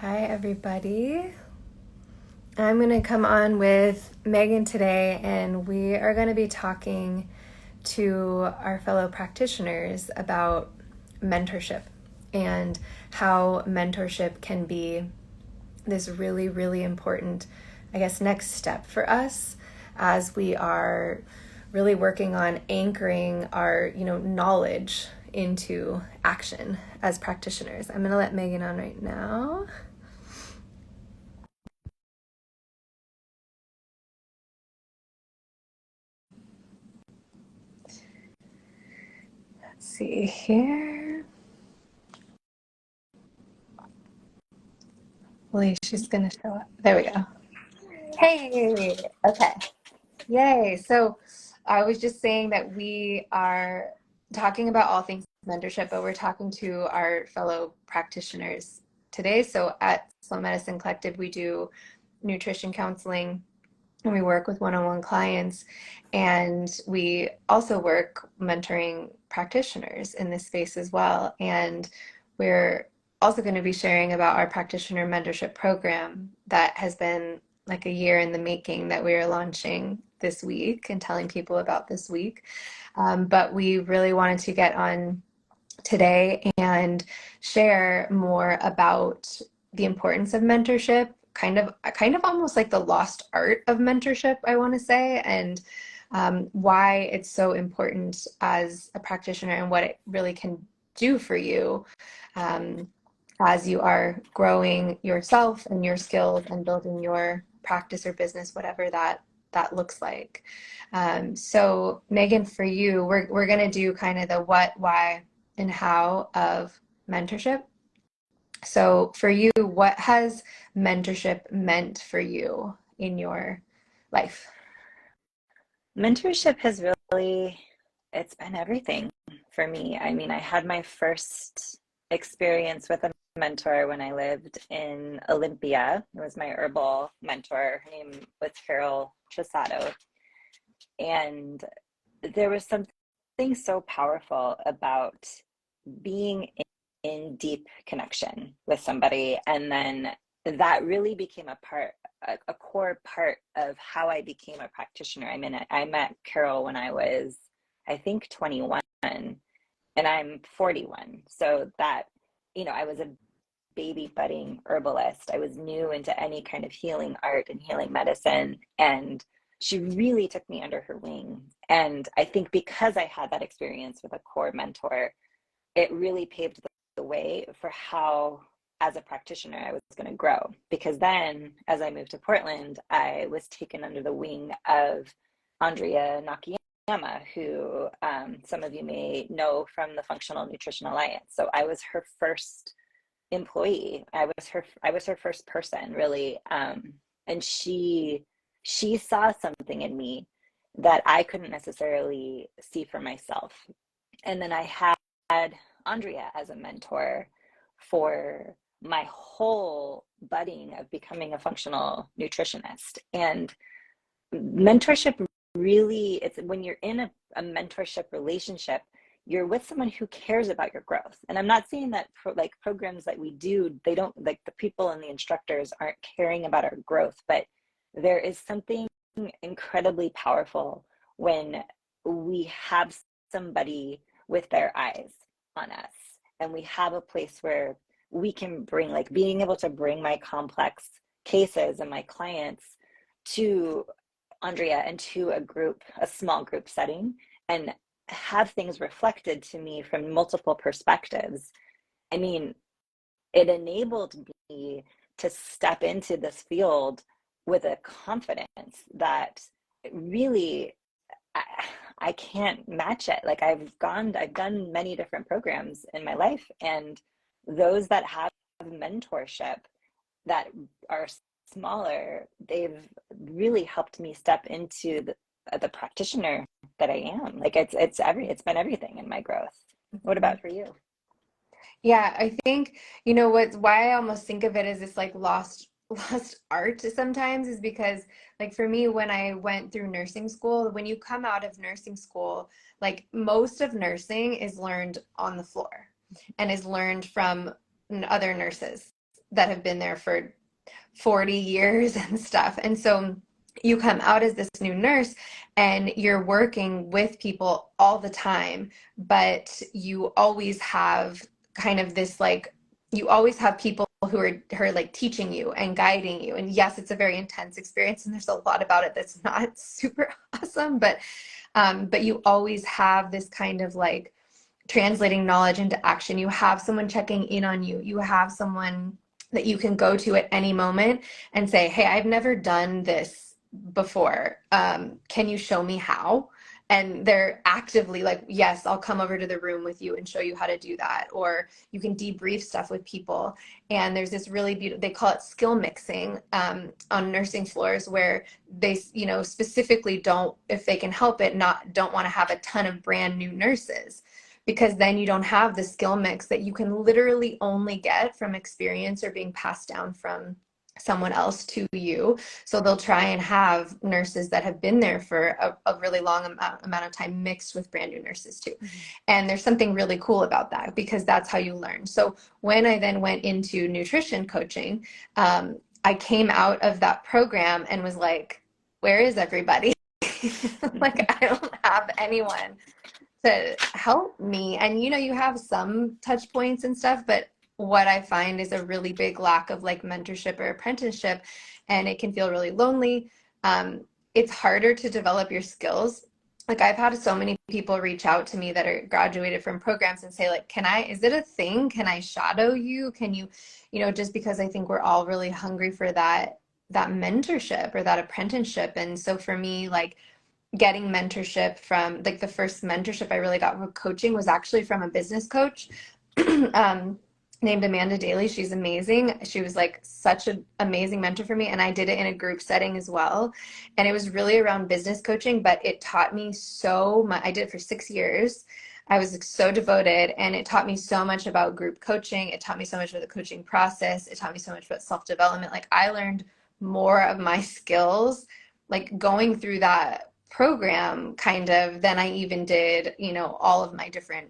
Hi, everybody. I'm going to come on with Megan today, and we are going to be talking to our fellow practitioners about mentorship and how mentorship can be this really, really important, next step for us as we are really working on anchoring our, knowledge into action as practitioners. I'm going to let Megan on right now. Let's see here. Well, she's going to show up. There we go. Hey, okay. Yay. So I was just saying that we are talking about all things mentorship, but we're talking to our fellow practitioners today. So at Slow Medicine Collective, we do nutrition counseling and we work with one-on-one clients. And we also work mentoring practitioners in this space as well. And we're also going to be sharing about our practitioner mentorship program that has been like a year in the making that we are launching this week and telling people about this week. But we really wanted to get on today and share more about the importance of mentorship, kind of almost like the lost art of mentorship, I want to say, and why it's so important as a practitioner and what it really can do for you as you are growing yourself and your skills and building your practice or business, whatever that looks like. So Megan, for you, we're going to do kind of the what, why, and how of mentorship. So for you, what has mentorship meant for you in your life? Mentorship has it's been everything for me. I mean, I had my first experience with a mentor when I lived in Olympia. It was my herbal mentor. Her name was Carol Chisato. And there was something so powerful about being in deep connection with somebody. And then that really became a core part of how I became a practitioner. I mean, I met Carol when I was, I think, 21, and I'm 41. So that, I was a baby budding herbalist. I was new into any kind of healing art and healing medicine. And she really took me under her wing. And I think because I had that experience with a core mentor, it really paved the way for how, as a practitioner, I was going to grow. Because then, as I moved to Portland, I was taken under the wing of Andrea Nakayama, who some of you may know from the Functional Nutrition Alliance. So I was her first employee. I was her first person, really, and she saw something in me that I couldn't necessarily see for myself. And then I had Andrea as a mentor for my whole budding of becoming a functional nutritionist. And mentorship really, it's when you're in a mentorship relationship, you're with someone who cares about your growth. And I'm not saying that programs that we do, they don't, like, the people and the instructors aren't caring about our growth, but there is something incredibly powerful when we have somebody with their eyes on us, and we have a place where we can bring, like, being able to bring my complex cases and my clients to Andrea and to a small group setting, and have things reflected to me from multiple perspectives. I mean, it enabled me to step into this field with a confidence that really, I, I can't match it. Like, I've done many different programs in my life, and those that have mentorship that are smaller, they've really helped me step into the practitioner that I am. Like, it's been everything in my growth. What about for you? Yeah, I think, why I almost think of it as this like lost art sometimes is because, like, for me, when I went through nursing school, when you come out of nursing school, like, most of nursing is learned on the floor and is learned from other nurses. that have been there for 40 years and stuff. And so you come out as this new nurse and you're working with people all the time, but you always have kind of this like, you always have people who are like teaching you and guiding you. And yes, it's a very intense experience and there's a lot about it that's not super awesome, but you always have this kind of like translating knowledge into action. You have someone checking in on you. You have someone that you can go to at any moment and say, hey, I've never done this before. Can you show me how? And they're actively like, yes, I'll come over to the room with you and show you how to do that. Or you can debrief stuff with people. And there's this really beautiful, they call it skill mixing on nursing floors where they, specifically don't, if they can help it, don't want to have a ton of brand new nurses because then you don't have the skill mix that you can literally only get from experience or being passed down from someone else to you. So they'll try and have nurses that have been there for a really long amount of time mixed with brand new nurses too. Mm-hmm. And there's something really cool about that because that's how you learn. So when I then went into nutrition coaching, I came out of that program and was like, where is everybody? Like, I don't have anyone to help me. And you have some touch points and stuff, but what I find is a really big lack of like mentorship or apprenticeship, and it can feel really lonely. It's harder to develop your skills. Like I've had so many people reach out to me that are graduated from programs and say like, is it a thing? Can I shadow you? Can you, just because I think we're all really hungry for that mentorship or that apprenticeship. And so for me, like getting mentorship from like the first mentorship I really got with coaching was actually from a business coach named Amanda Daly. She's amazing. She was like such an amazing mentor for me. And I did it in a group setting as well. And it was really around business coaching, but it taught me so much. I did it for 6 years. I was so devoted and it taught me so much about group coaching. It taught me so much about the coaching process. It taught me so much about self-development. Like I learned more of my skills, like going through that program kind of than I even did, all of my different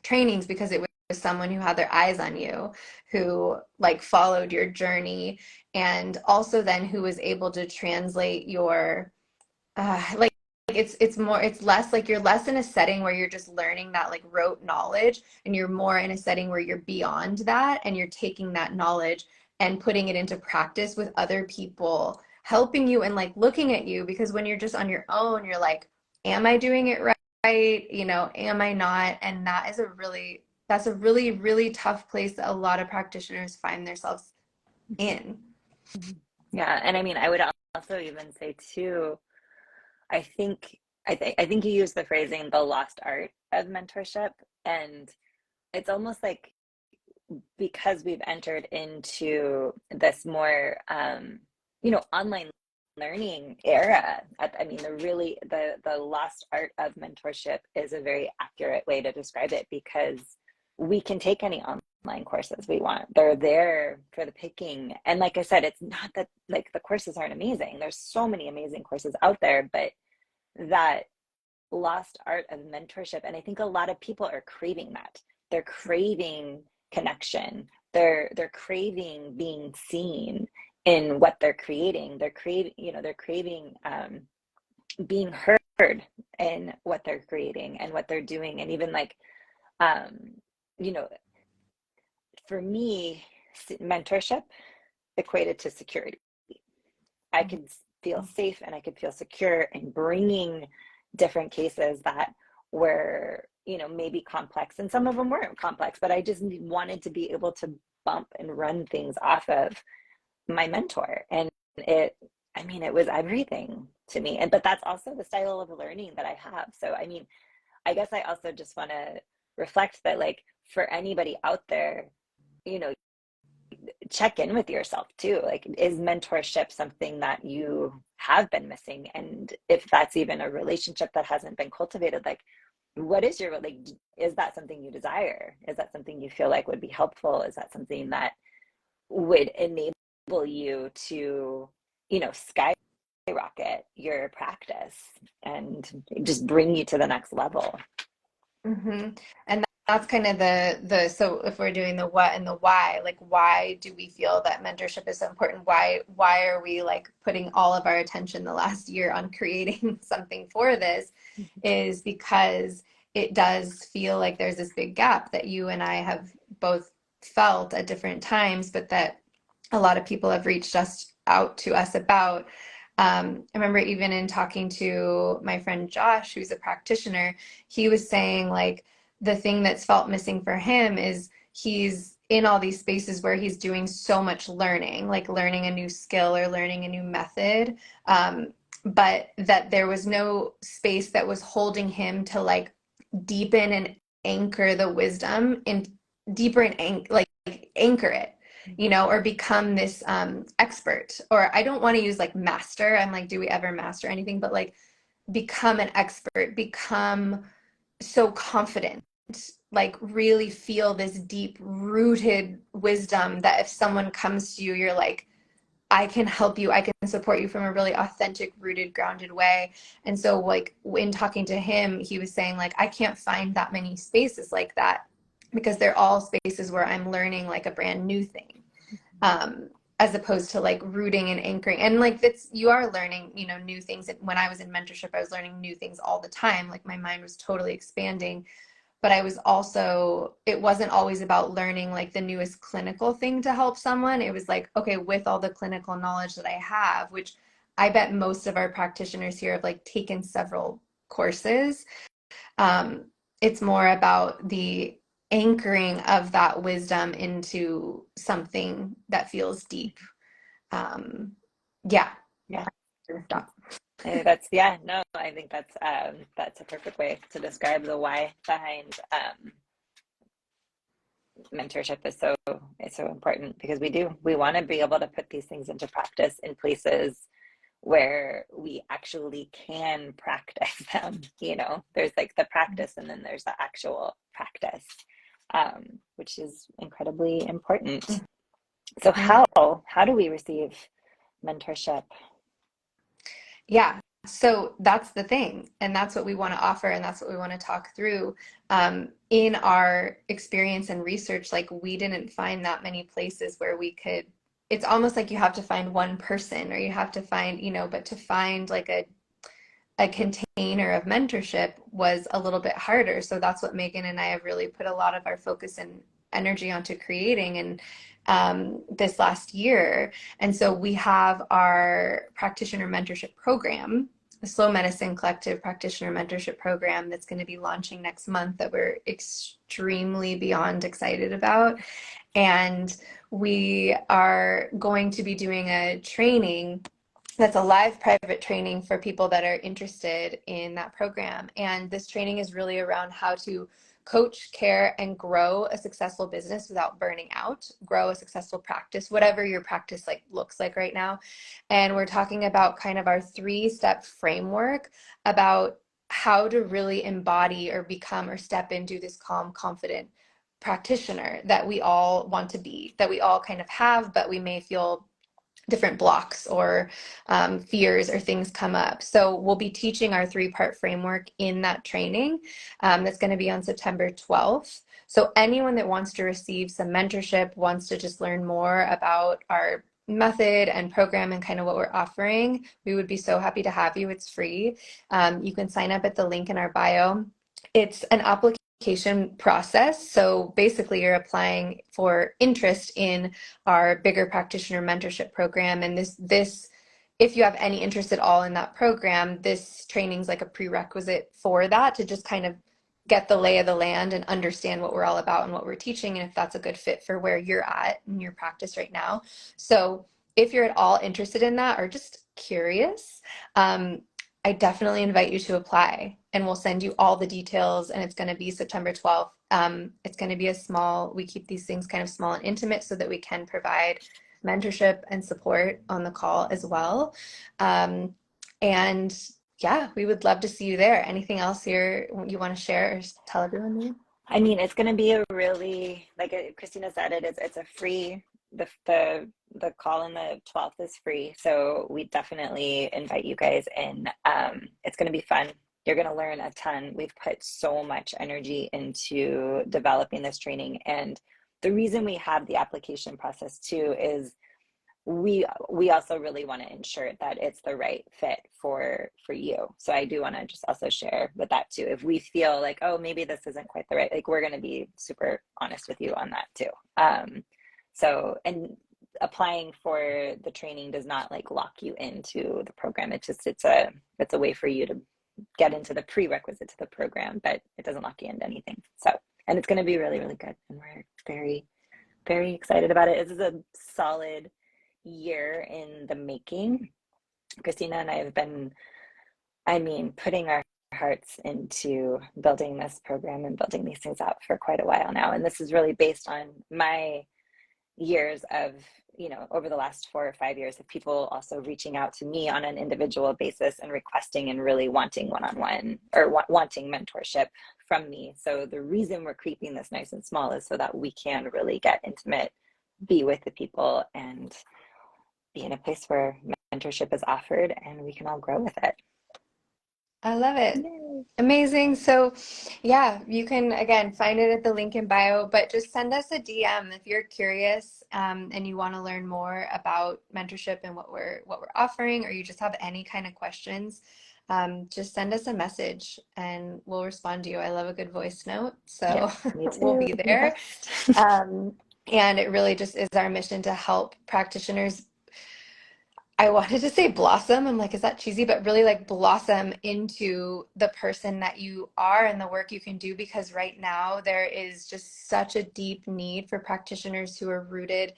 trainings because it was someone who had their eyes on you, who like followed your journey and also then who was able to translate your like it's less like you're less in a setting where you're just learning that like rote knowledge and you're more in a setting where you're beyond that and you're taking that knowledge and putting it into practice with other people helping you and like looking at you because when you're just on your own you're like, am I doing it right? Am I not? And that's a really really tough place that a lot of practitioners find themselves in. Yeah, and I mean, I would also even say too, I think you used the phrasing the lost art of mentorship, and it's almost like because we've entered into this more online learning era. I mean, the lost art of mentorship is a very accurate way to describe it because we can take any online courses we want. They're there for the picking. And like I said, it's not that like the courses aren't amazing. There's so many amazing courses out there, but that lost art of mentorship. And I think a lot of people are craving that. They're craving connection. They're craving being seen in what they're creating. They're craving being heard in what they're creating and what they're doing. And even like, you know, for me, mentorship equated to security. I could feel safe and I could feel secure in bringing different cases that were, maybe complex, and some of them weren't complex, but I just wanted to be able to bump and run things off of my mentor. And it was everything to me. But that's also the style of learning that I have. So, I mean, I guess I also just want to reflect that, like, for anybody out there, you know, check in with yourself too. Like, is mentorship something that you have been missing? And if that's even a relationship that hasn't been cultivated, like, what is is that something you desire? Is that something you feel like would be helpful? Is that something that would enable you to, skyrocket your practice and just bring you to the next level? Mm-hmm. And that's kind of so if we're doing the what and the why, like why do we feel that mentorship is so important? Why are we like putting all of our attention the last year on creating something for this? Is because it does feel like there's this big gap that you and I have both felt at different times, but that a lot of people have reached us out to us about. I remember even in talking to my friend Josh, who's a practitioner, he was saying like the thing that's felt missing for him is he's in all these spaces where he's doing so much learning, like learning a new skill or learning a new method, but that there was no space that was holding him to like deepen and anchor the wisdom and deeper and like anchor it, you know, or become this expert. Or I don't want to use like master. I'm like, do we ever master anything? But like become an expert, become so confident, like really feel this deep rooted wisdom that if someone comes to you, you're like, I can help you, I can support you from a really authentic, rooted, grounded way. And so like in talking to him, he was saying like, I can't find that many spaces like that because they're all spaces where I'm learning like a brand new thing. As opposed to like rooting and anchoring. And like that's, you are learning, you know, new things. When I was in mentorship, I was learning new things all the time. Like my mind was totally expanding, but I was also, it wasn't always about learning like the newest clinical thing to help someone. It was like, okay, with all the clinical knowledge that I have, which I bet most of our practitioners here have like taken several courses. Um, it's more about the anchoring of that wisdom into something that feels deep. Um, yeah. Yeah. Stop. That's yeah, no, I think that's a perfect way to describe the why behind mentorship is so important because we want to be able to put these things into practice in places where we actually can practice them. You know, there's like the practice and then there's the actual practice, which is incredibly important. So Yeah. how do we receive mentorship? Yeah. So that's the thing. And that's what we want to offer. And that's what we want to talk through. In our experience and research, like we didn't find that many places where we could, it's almost like you have to find one person or you have to find, you know, but to find like a container of mentorship was a little bit harder. So that's what Megan and I have really put a lot of our focus and energy onto creating and this last year. And so we have our practitioner mentorship program, the Slow Medicine Collective Practitioner Mentorship Program that's going to be launching next month that we're extremely beyond excited about. And we are going to be doing a training that's a live private training for people that are interested in that program. And this training is really around how to coach, care, and grow a successful business without burning out, grow a successful practice, whatever your practice like looks like right now. And we're talking about kind of our 3-step framework about how to really embody or become or step into this calm, confident practitioner that we all want to be, that we all kind of have, but we may feel different blocks or fears or things come up. So we'll be teaching our 3-part framework in that training that's going to be on September 12th. So anyone that wants to receive some mentorship, wants to just learn more about our method and program and kind of what we're offering, we would be so happy to have you. It's free. You can sign up at the link in our bio. It's an application process. So basically you're applying for interest in our bigger practitioner mentorship program. And this, if you have any interest at all in that program, this training is like a prerequisite for that to just kind of get the lay of the land and understand what we're all about and what we're teaching and if that's a good fit for where you're at in your practice right now. So if you're at all interested in that or just curious, I definitely invite you to apply and we'll send you all the details and it's going to be September 12th. It's going to be we keep these things kind of small and intimate so that we can provide mentorship and support on the call as well. And yeah, we would love to see you there. Anything else you want to share or tell everyone? I mean, it's going to be a really, like Christina said, it's a free, the call on the 12th is free. So we definitely invite you guys in. It's going to be fun. You're going to learn a ton. We've put so much energy into developing this training. And the reason we have the application process too is we also really want to ensure that it's the right fit for you. So I do want to just also share with that too. If we feel like, oh, maybe this isn't quite the right, like we're going to be super honest with you on that too. So, and applying for the training does not like lock you into the program. It's a way for you to get into the prerequisite to the program, but it doesn't lock you into anything. So, and it's going to be really, really good. And we're very, very excited about it. This is a solid year in the making. Christina and I have been, I mean, putting our hearts into building this program and building these things out for quite a while now. And this is really based on my years of, over the last 4 or 5 years of people also reaching out to me on an individual basis and requesting and really wanting one-on-one or wanting mentorship from me. So the reason we're keeping this nice and small is so that we can really get intimate, be with the people, and be in a place where mentorship is offered and we can all grow with it. I love it. Yay. Amazing. So, yeah, you can again find it at the link in bio, but just send us a DM if you're curious and you want to learn more about mentorship and what we're offering, or you just have any kind of questions. Just send us a message and we'll respond to you. I love a good voice note, Yes, so me we'll too. be there. Best. Um, and it really just is our mission to help practitioners. I wanted to say blossom. I'm like, is that cheesy? But really like blossom into the person that you are and the work you can do, because right now there is just such a deep need for practitioners who are rooted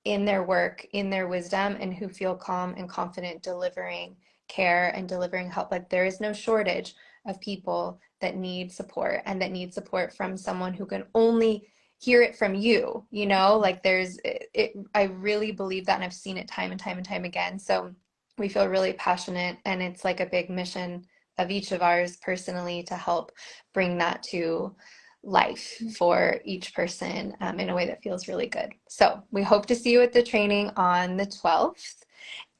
in their work, in their wisdom, and who feel calm and confident delivering care and delivering help. Like there is no shortage of people that need support and that need support from someone who can only hear it from you, like there's it, I really believe that, and I've seen it time and time and time again. So we feel really passionate, and it's like a big mission of each of ours personally to help bring that to life for each person in a way that feels really good. So we hope to see you at the training on the 12th,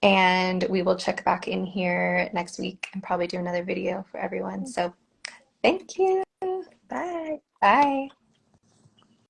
and we will check back in here next week and probably do another video for everyone. So thank you. Bye. Bye.